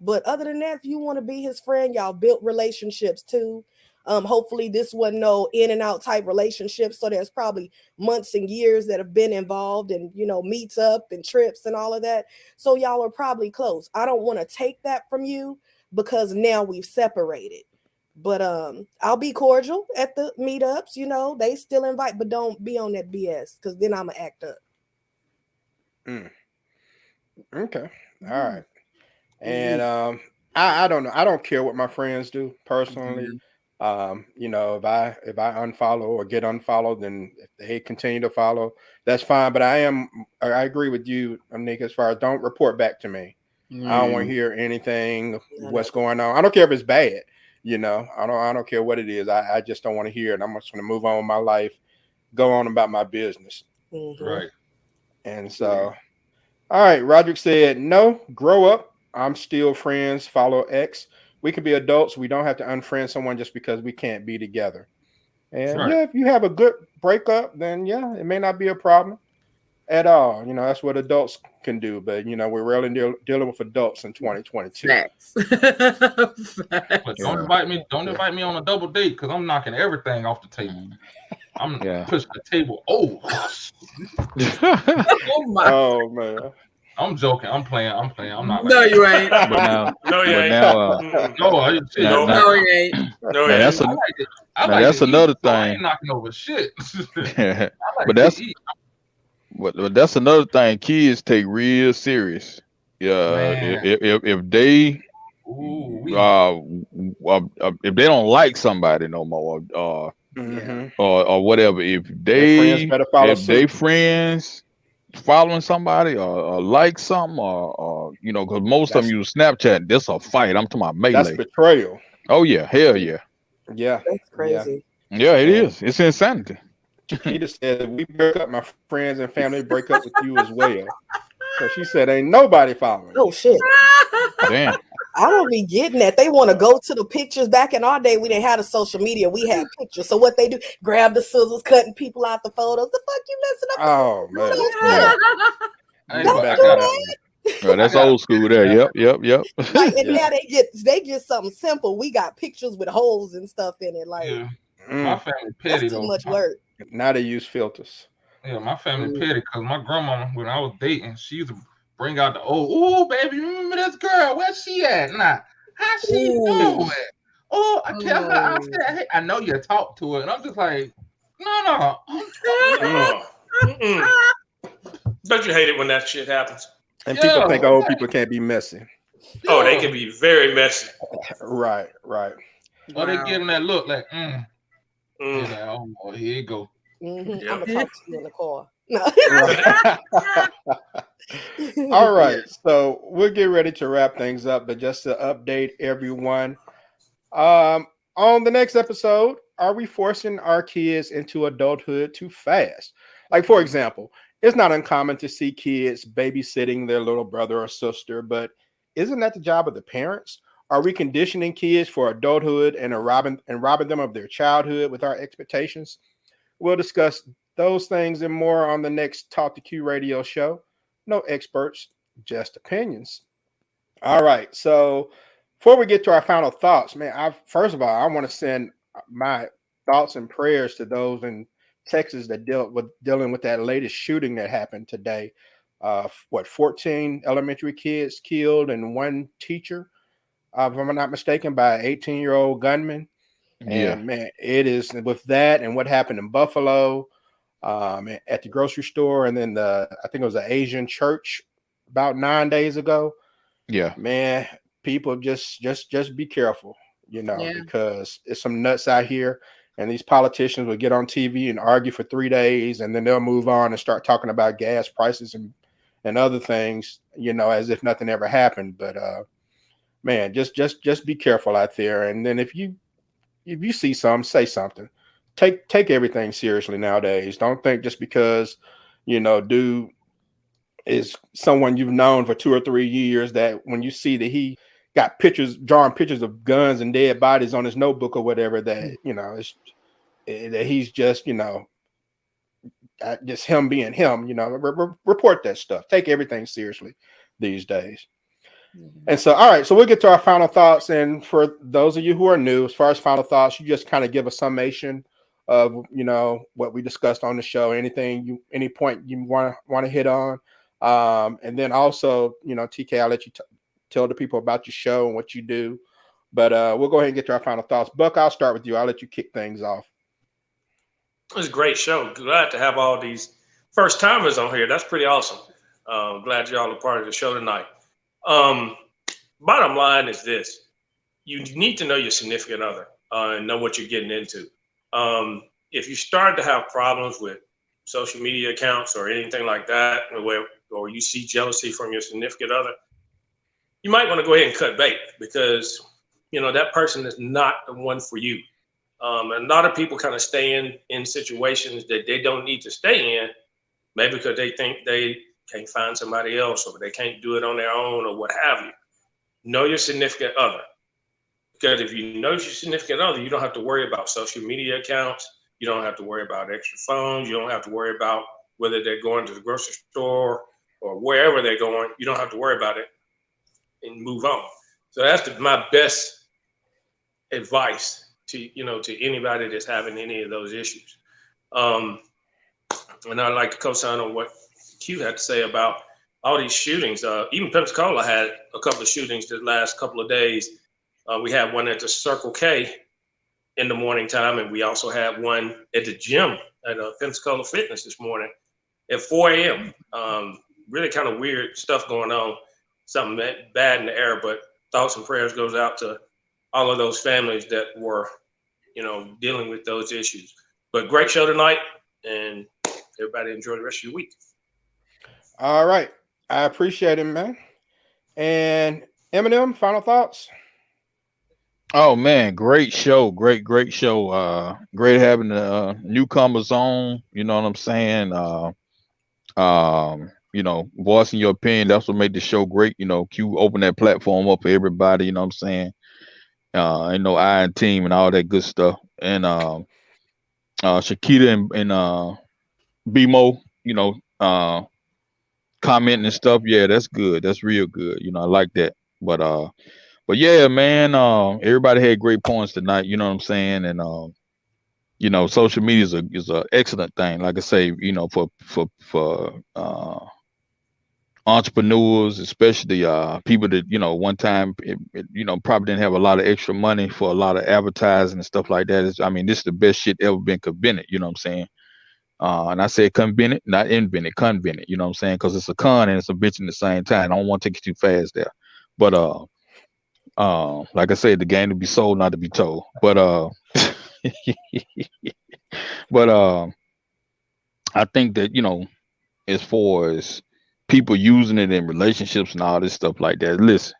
But other than that, if you want to be his friend, y'all built relationships too. Hopefully this wasn't no in and out type relationship. So there's probably months and years that have been involved and, meets up and trips and all of that. So y'all are probably close. I don't want to take that from you because now we've separated. But I'll be cordial at the meetups, they still invite, but don't be on that BS because then I'ma act up. Okay. All right. And I don't know. I don't care what my friends do personally. You know, if I unfollow or get unfollowed, then if they continue to follow, that's fine. But I agree with you, Nick, as far as don't report back to me. I don't want to hear anything what's going on. I don't care if it's bad. You know, I don't care what it is. I just don't want to hear it. I'm just going to move on with my life, go on about my business. Right. And so, all right, Roderick said, no, grow up. I'm still friends. Follow X. We can be adults. We don't have to unfriend someone just because we can't be together. And Right. yeah, if you have a good breakup, then yeah, it may not be a problem at all. You know, that's what adults can do. But you know, we're rarely dealing with adults in 2022. Facts. But don't Yeah. invite me. Don't invite me on a double date because I'm knocking everything off the table. I'm pushing the table. Oh, Oh my! Oh man. I'm joking. I'm playing. I'm not like No, that. you ain't. But now, No, you but ain't. now, No, I didn't say now, that. No, you ain't. No, now yeah. that's I like it. I now like that's to eat, another so I thing. ain't knocking over shit. I like But to that's eat. but that's another thing. Kids take real serious. Yeah, Man. if they Ooh, we. if they don't like somebody no more, Mm-hmm. or whatever, Their friends better follow if they suit. friends following somebody or like something or you know, because most of them That's use Snapchat. This a fight. I'm talking about that's melee. betrayal. Oh yeah, hell yeah, Yeah. That's Yeah. crazy. yeah. It And is. It's insanity. Chiquita said, if we break up, my friends and family break up with you as well. So she said, ain't nobody following Oh you. shit. Damn. I don't be getting that. They want to go to the pictures. Back in our day, we didn't have the social media. We had pictures. So what they do, grab the scissors, cutting people out the photos. The fuck you messing up Oh man. Yeah. Hey, Get but back I on got. that one. Well, that's I got. old school there. Yep. Like, and Yeah. now they get something simple. We got pictures with holes and stuff in it. Like, Yeah. My Mm. family that's petty too though. much work. Now they use filters. Yeah, my family petty because my grandma, when I was dating, she used to bring out the old, oh, baby, you remember this girl? Where's she at now? How she doing? Oh, I tell her, I said, hey, I know you talk to her. And I'm just like, no. No. Mm-mm. Don't you hate it when that shit happens? And Yeah, people think old people can't be messy. Oh, they can be very messy. Right. Or they give them that look like, Mm. You're like, oh, boy, here you go. I'm Yeah. gonna talk to you in the car. No. Right. All right. So we'll get ready to wrap things up, but just to update everyone, on the next episode, are we forcing our kids into adulthood too fast? Like, for example, it's not uncommon to see kids babysitting their little brother or sister, but isn't that the job of the parents? Are we conditioning kids for adulthood and robbing them of their childhood with our expectations? We'll discuss those things and more on the next Talk to Q radio show. No experts, just opinions. All right. So before we get to our final thoughts, man, first of all, I want to send my thoughts and prayers to those in Texas that dealing with that latest shooting that happened today. 14 elementary kids killed and one teacher, if I'm not mistaken, by an 18-year-old gunman. Yeah. And man, it is with that and what happened in Buffalo, at the grocery store, and then I think it was an Asian church about 9 days ago. Yeah. Man, people just be careful, Yeah. because it's some nuts out here, and these politicians will get on TV and argue for 3 days, and then they'll move on and start talking about gas prices and other things, as if nothing ever happened. But man, just be careful out there. And then if you see something, say something. Take everything seriously nowadays. Don't think just because dude is someone you've known for 2 or 3 years that when you see that he got drawing pictures of guns and dead bodies on his notebook or whatever, that that he's just just him being him. Report that stuff. Take everything seriously these days. And so, all right, so we'll get to our final thoughts. And for those of you who are new, as far as final thoughts, you just kind of give a summation of what we discussed on the show. Any point you want to hit on, and then also TK, I'll let you tell the people about your show and what you do. But we'll go ahead and get to our final thoughts. Buck, I'll start with you. I'll let you kick things off. It was a great show. Glad to have all these first timers on here. That's pretty awesome. Glad y'all are part of the show tonight. Bottom line is this: you need to know your significant other. and know what you're getting into. If you start to have problems with social media accounts or anything like that, or you see jealousy from your significant other, you might want to go ahead and cut bait, because that person is not the one for you. And a lot of people kind of stay in situations that they don't need to stay in, maybe because they think they can't find somebody else, or they can't do it on their own, or what have you. Know your significant other, because if you know your significant other, you don't have to worry about social media accounts. You don't have to worry about extra phones. You don't have to worry about whether they're going to the grocery store or wherever they're going. You don't have to worry about it, and move on. So that's my best advice to anybody that's having any of those issues. And I'd like to co-sign on what Q had to say about all these shootings. Even Pensacola had a couple of shootings the last couple of days. We had one at the Circle K in the morning time, and we also had one at the gym at Pensacola Fitness this morning at 4 a.m. Really kind of weird stuff going on, something bad in the air, but thoughts and prayers goes out to all of those families that were, dealing with those issues. But great show tonight, and everybody enjoy the rest of your week. All right. I appreciate it, man. And Eminem, final thoughts? Oh man, great show, great show. Great having the newcomers on. You know what I'm saying? Voicing your opinion. That's what made the show great. Q open that platform up for everybody. You know what I'm saying? I and team and all that good stuff. And Shakita and BMO, commenting and stuff. Yeah, that's good. That's real good. I like that. But yeah, man, everybody had great points tonight. You know what I'm saying? And social media is a excellent thing. Like I say, for entrepreneurs, especially people that one time probably didn't have a lot of extra money for a lot of advertising and stuff like that. This is the best shit ever been invented. You know what I'm saying? And I said invented, not invented, convented. You know what I'm saying? Because it's a con and it's a bitch in the same time. I don't want to take it too fast there, but like I said, the game to be sold, not to be told. But I think that as far as people using it in relationships and all this stuff like that, listen,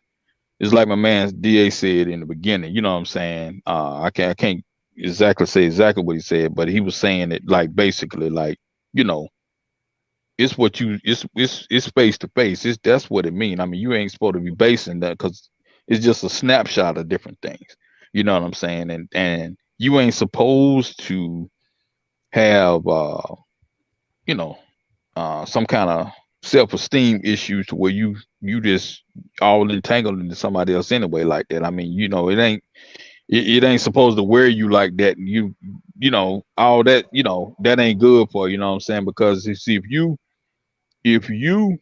it's like my man DA said in the beginning. You know what I'm saying? I can't exactly say exactly what he said, but he was saying it like basically like it's what it's face to face. That's what it means. You ain't supposed to be basing that, because it's just a snapshot of different things. You know what I'm saying? And you ain't supposed to have some kind of self-esteem issues to where you just all entangled into somebody else anyway like that. It ain't supposed to wear you like that. And all that, that ain't good for you know what I'm saying? Because you see, if you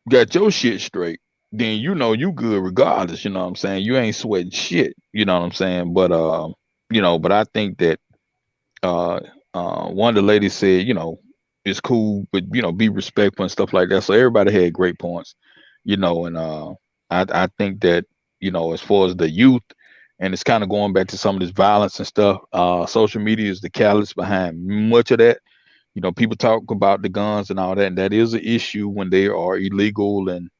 got your shit straight, then you good regardless. You know what I'm saying? You ain't sweating shit. You know what I'm saying? But but I think that one of the ladies said, it's cool, but be respectful and stuff like that. So everybody had great points, and I think that as far as the youth, and it's kind of going back to some of this violence and stuff. Social media is the catalyst behind much of that. People talk about the guns and all that, and that is an issue when they are illegal. And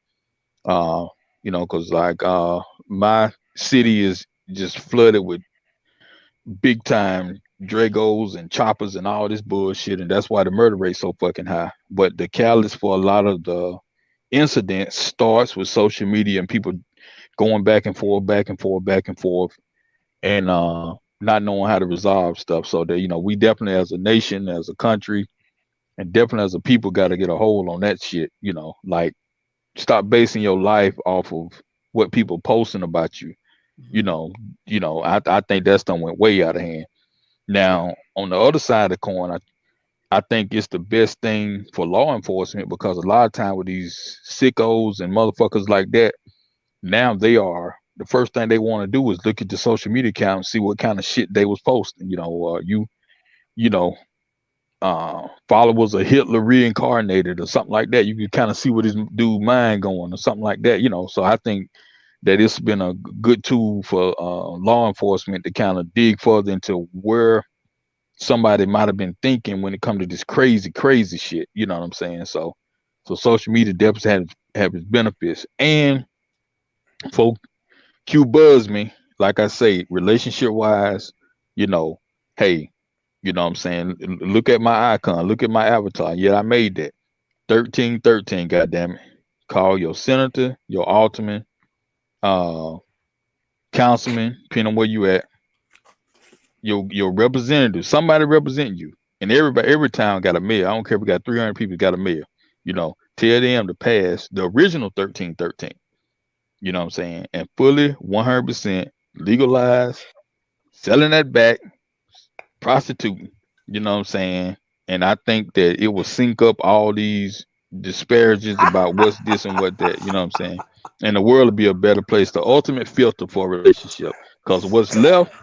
because like my city is just flooded with big time Dragos and choppers and all this bullshit, and that's why the murder rate's so fucking high. But the catalyst for a lot of the incidents starts with social media and people going back and forth, and not knowing how to resolve stuff. So that we definitely, as a nation, as a country, and definitely as a people, got to get a hold on that shit. Like stop basing your life off of what people posting about you. I think that stuff went way out of hand. Now, on the other side of the coin, I think it's the best thing for law enforcement, because a lot of time with these sickos and motherfuckers like that, now the first thing they want to do is look at the social media account and see what kind of shit they was posting. Followers of Hitler reincarnated or something like that. You can kind of see what his dude mind going or something like that. So I think that it's been a good tool for law enforcement to kind of dig further into where somebody might have been thinking when it comes to this crazy shit. You know what I'm saying? So social media definitely have its benefits. And for Q buzz me, like I say, relationship wise, you know, hey, you know what I'm saying? Look at my icon, look at my avatar. Yeah, I made that. 1313, goddamn it. Call your senator, your alderman, uh, councilman, depending on where you at, your representative, somebody representing you. And every town got a mayor. I don't care if we got 300 people got a mayor. You know, tell them to pass the original 1313. You know what I'm saying? And fully 100% legalize selling that back, prostituting. You know what I'm saying? And I think that it will sync up all these disparages about what's this and what that. You know what I'm saying? And the world will be a better place. The ultimate filter for a relationship. Because what's left,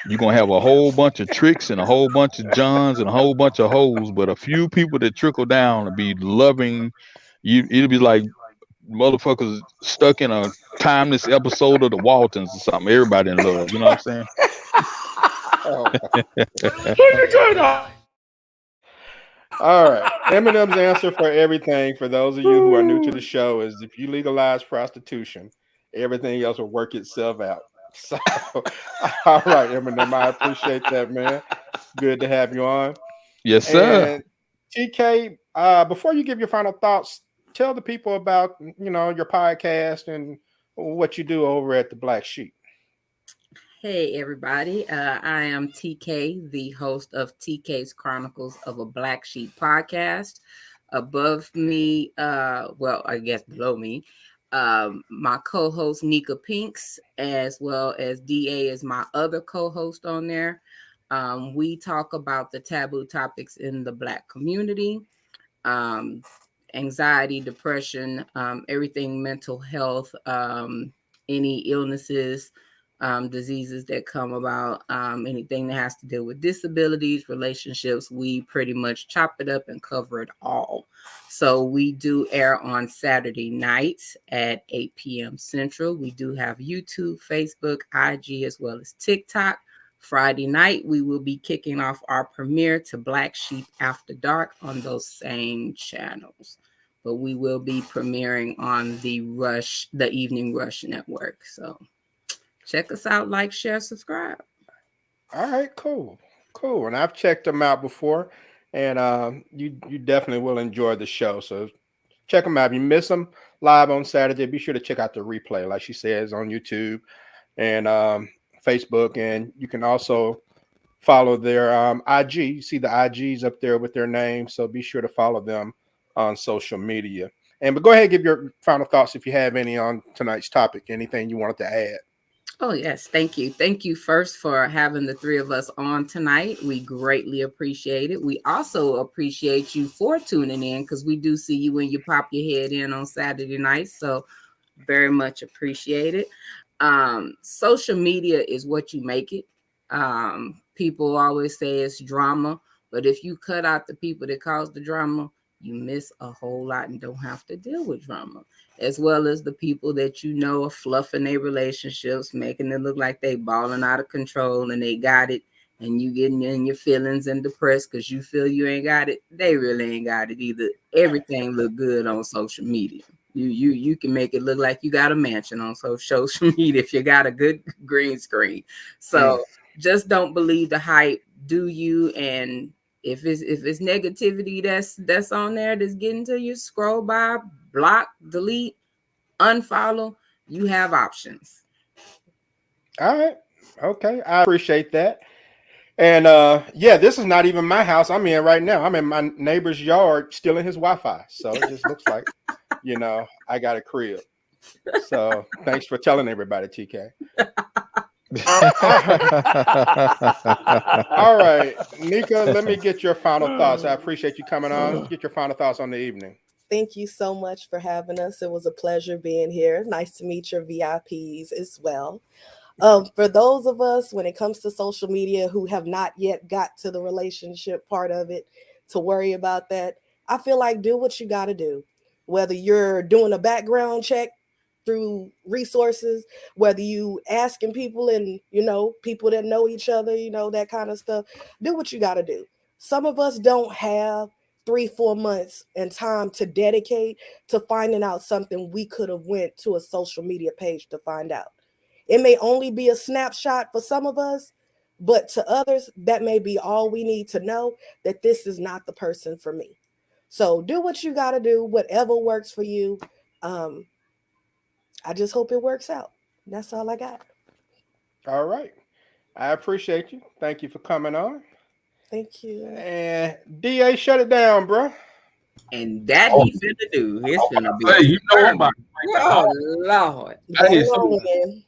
you're gonna have a whole bunch of tricks and a whole bunch of Johns and a whole bunch of hoes, but a few people that trickle down and be loving you. It'll be like motherfuckers stuck in a timeless episode of the Waltons or something. Everybody in love. You know what I'm saying? Oh, all right. Eminem's answer for everything, for those of you who are new to the show, is if you legalize prostitution, everything else will work itself out. So, all right, Eminem, I appreciate that, man. Good to have you on. Yes, sir. And TK, before you give your final thoughts, tell the people about your podcast and what you do over at the Black Sheep. Hey, everybody. I am TK, the host of TK's Chronicles of a Black Sheep podcast. Above me, well, I guess below me, my co-host Nika Pinks, as well as DA is my other co-host on there. We talk about the taboo topics in the Black community, anxiety, depression, everything mental health, any illnesses, diseases that come about, anything that has to do with disabilities, relationships. We pretty much chop it up and cover it all. So we do air on Saturday nights at 8 p.m. Central. We do have YouTube, Facebook, IG, as well as TikTok. Friday night, we will be kicking off our premiere to Black Sheep After Dark on those same channels. But we will be premiering on the Evening Rush Network. So check us out, like, share, subscribe. All right, cool. And I've checked them out before, and you definitely will enjoy the show. So check them out. If you miss them live on Saturday, be sure to check out the replay, like she says, on YouTube and Facebook, and you can also follow their IG. You see the IGs up there with their names, so be sure to follow them on social media. But go ahead and give your final thoughts if you have any on tonight's topic. Anything you wanted to add? Oh, yes. Thank you. Thank you first for having the three of us on tonight. We greatly appreciate it. We also appreciate you for tuning in, because we do see you when you pop your head in on Saturday nights. So very much appreciate it. Social media is what you make it. People always say it's drama, but if you cut out the people that cause the drama, you miss a whole lot and don't have to deal with drama, as well as the people that are fluffing their relationships, making it look like they balling out of control and they got it, and you getting in your feelings and depressed because you feel you ain't got it. They really ain't got it either. Everything look good on social media. You can make it look like you got a mansion on social media if you got a good green screen. So just don't believe the hype. Do you? And if it's negativity that's on there that's getting to you, scroll by, block, delete, unfollow. You have options. All right. Okay. I appreciate that. And this is not even my house I'm in right now. I'm in my neighbor's yard stealing his Wi-Fi. So it just looks like, I got a crib. So thanks for telling everybody, TK. All right. Nika, let me get your final thoughts. I appreciate you coming on. Get your final thoughts on the evening. Thank you so much for having us. It was a pleasure being here. Nice to meet your VIPs as well. For those of us, when it comes to social media, who have not yet got to the relationship part of it, to worry about that, I feel like do what you got to do. Whether you're doing a background check through resources, whether you asking people and, people that know each other, that kind of stuff. Do what you got to do. Some of us don't have 3-4 months and time to dedicate to finding out something we could have went to a social media page to find out. It may only be a snapshot for some of us, but to others, that may be all we need to know, that this is not the person for me. So do what you got to do, whatever works for you. I just hope it works out. That's all I got. All right. I appreciate you. Thank you for coming on. Thank you. And DA, shut it down, bro. And that he finna do. It's finna be. Hey, I'm about to break that Oh down. Lord. Hey, Go so on, man.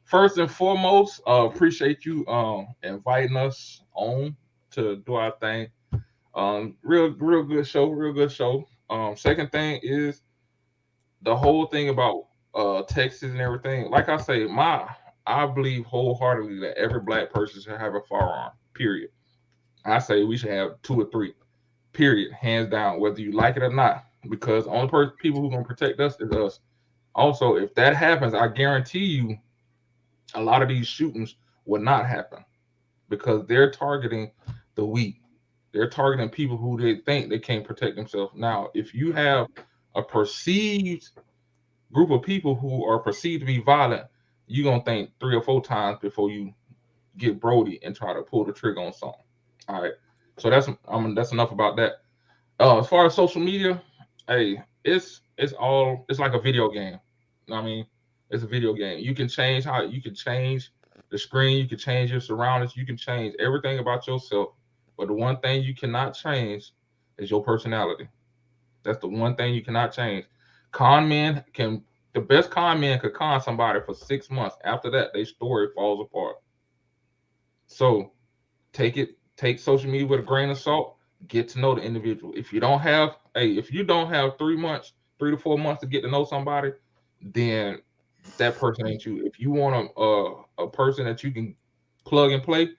first and foremost, appreciate you inviting us on to do our thing. Real good show. Second thing is the whole thing about Texas and everything. Like I say, I believe wholeheartedly that every black person should have a firearm. Period. I say we should have 2 or 3. Period. Hands down, whether you like it or not. Because the only people who are gonna protect us is us. Also, if that happens, I guarantee you, a lot of these shootings will not happen because they're targeting the weak. They're targeting people who they think they can't protect themselves. Now, if you have a perceived group of people who are perceived to be violent, you're gonna think 3 or 4 times before you get Brody and try to pull the trigger on something. All right. So that's enough about that. As far as social media, hey, it's like a video game. You know what I mean? It's a video game. You can change the screen, you can change your surroundings, you can change everything about yourself. But the one thing you cannot change is your personality. That's the one thing you cannot change. The best con man could con somebody for 6 months. After that, their story falls apart. So take social media with a grain of salt. Get to know the individual. If you don't have 3 to 4 months to get to know somebody, then that person ain't you. If you want a person that you can plug and play,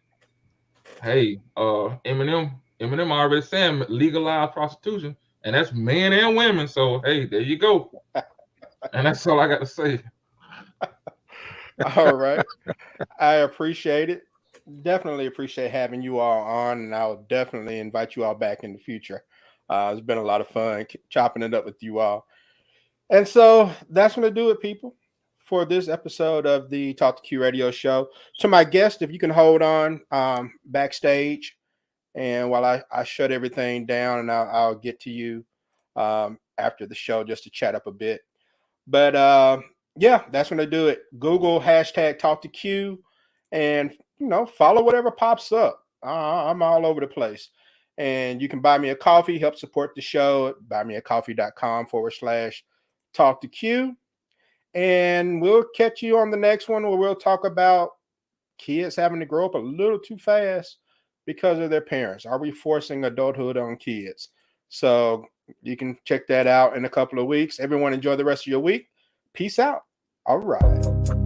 hey, Eminem already saying legalize prostitution, and that's men and women. So hey, there you go. And that's all I got to say. All right. I appreciate it. Definitely appreciate having you all on, and I'll definitely invite you all back in the future. It's been a lot of fun chopping it up with you all. And so that's going to do it, people, for this episode of the Talk to Q Radio show. To my guest, if you can hold on backstage, and while I shut everything down, and I'll get to you after the show just to chat up a bit. But yeah, that's going to do it. Google hashtag Talk to Q, and follow whatever pops up. I'm all over the place. And you can buy me a coffee, help support the show at buymeacoffee.com/talk to Q. And we'll catch you on the next one where we'll talk about kids having to grow up a little too fast because of their parents. Are we forcing adulthood on kids? So you can check that out in a couple of weeks. Everyone enjoy the rest of your week. Peace out. All right.